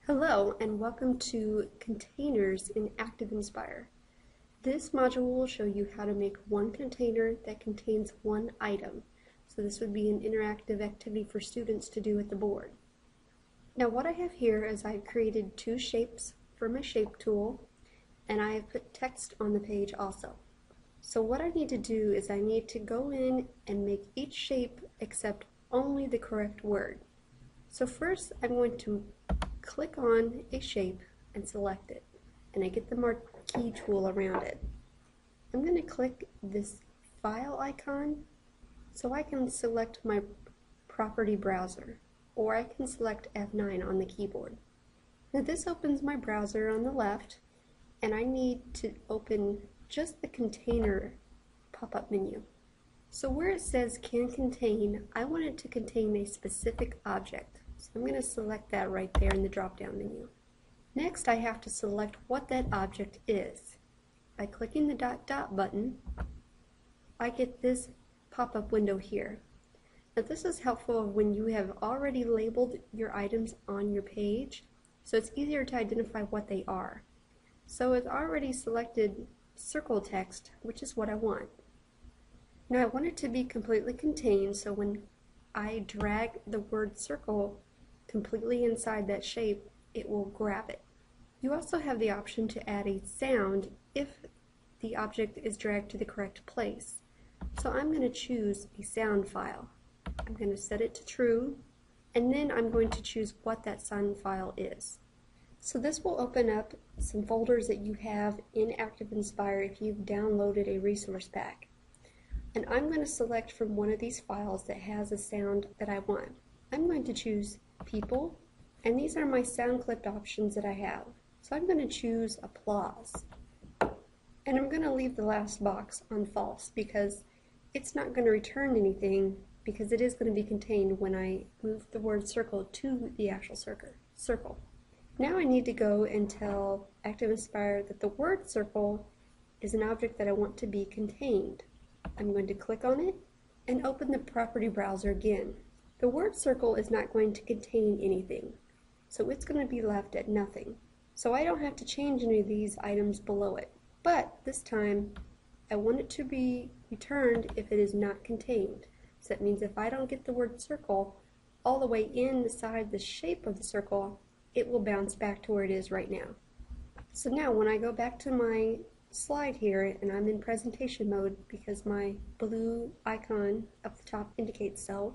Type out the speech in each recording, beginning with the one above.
Hello and welcome to Containers in ActivInspire. This module will show you how to make one container that contains one item. So this would be an interactive activity for students to do at the board. Now what I have here is I've created two shapes for my shape tool, and I have put text on the page also. So what I need to do is I need to go in and make each shape accept only the correct word. So first I'm going to click on a shape and select it, and I get the marquee tool around it. I'm going to click this file icon so I can select my property browser, or I can select F9 on the keyboard. Now this opens my browser on the left, and I need to open just the container pop-up menu. So where it says can contain, I want it to contain a specific object. So I'm going to select that right there in the drop-down menu. Next I have to select what that object is. By clicking the dot dot button, I get this pop-up window here. Now this is helpful when you have already labeled your items on your page, so it's easier to identify what they are. So it's already selected circle text, which is what I want. Now I want it to be completely contained, so when I drag the word circle completely inside that shape, it will grab it. You also have the option to add a sound if the object is dragged to the correct place. So I'm going to choose a sound file. I'm going to set it to true, and then I'm going to choose what that sound file is. So this will open up some folders that you have in ActivInspire if you've downloaded a resource pack. And I'm going to select from one of these files that has a sound that I want. I'm going to choose people, and these are my sound clipped options that I have. So I'm going to choose applause, and I'm going to leave the last box on false because it's not going to return anything, because it is going to be contained when I move the word circle to the actual circle. Now I need to go and tell ActivInspire that the word circle is an object that I want to be contained. I'm going to click on it and open the property browser again. The word circle is not going to contain anything, so it's going to be left at nothing. So I don't have to change any of these items below it. But this time I want it to be returned if it is not contained. So that means if I don't get the word circle all the way inside the shape of the circle, it will bounce back to where it is right now. So now when I go back to my slide here, and I'm in presentation mode because my blue icon up the top indicates so,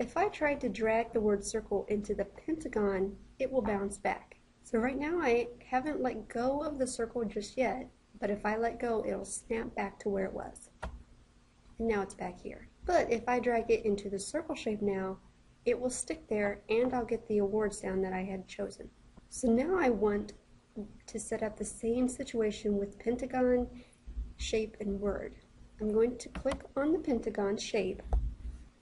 if I try to drag the word circle into the pentagon, it will bounce back. So right now I haven't let go of the circle just yet, but if I let go, it'll snap back to where it was. And now it's back here. But if I drag it into the circle shape now, it will stick there, and I'll get the award sound that I had chosen. So now I want to set up the same situation with pentagon, shape, and word. I'm going to click on the pentagon shape.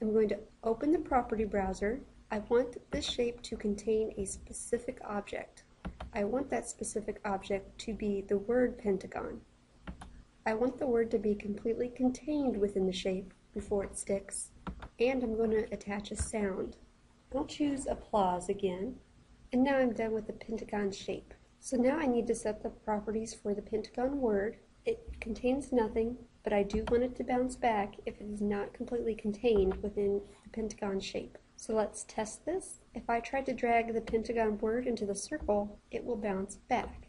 I'm going to open the property browser. I want this shape to contain a specific object. I want that specific object to be the word pentagon. I want the word to be completely contained within the shape before it sticks, and I'm going to attach a sound. I'll choose applause again, and now I'm done with the pentagon shape. So now I need to set the properties for the pentagon word. It contains nothing, but I do want it to bounce back if it is not completely contained within the pentagon shape. So let's test this. If I try to drag the pentagon word into the circle, it will bounce back.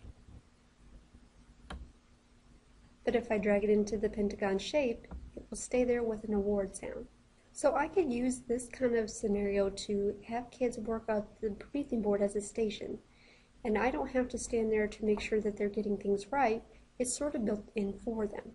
But if I drag it into the pentagon shape, it will stay there with an award sound. So I could use this kind of scenario to have kids work out the briefing board as a station. And I don't have to stand there to make sure that they're getting things right. It's sort of built in for them.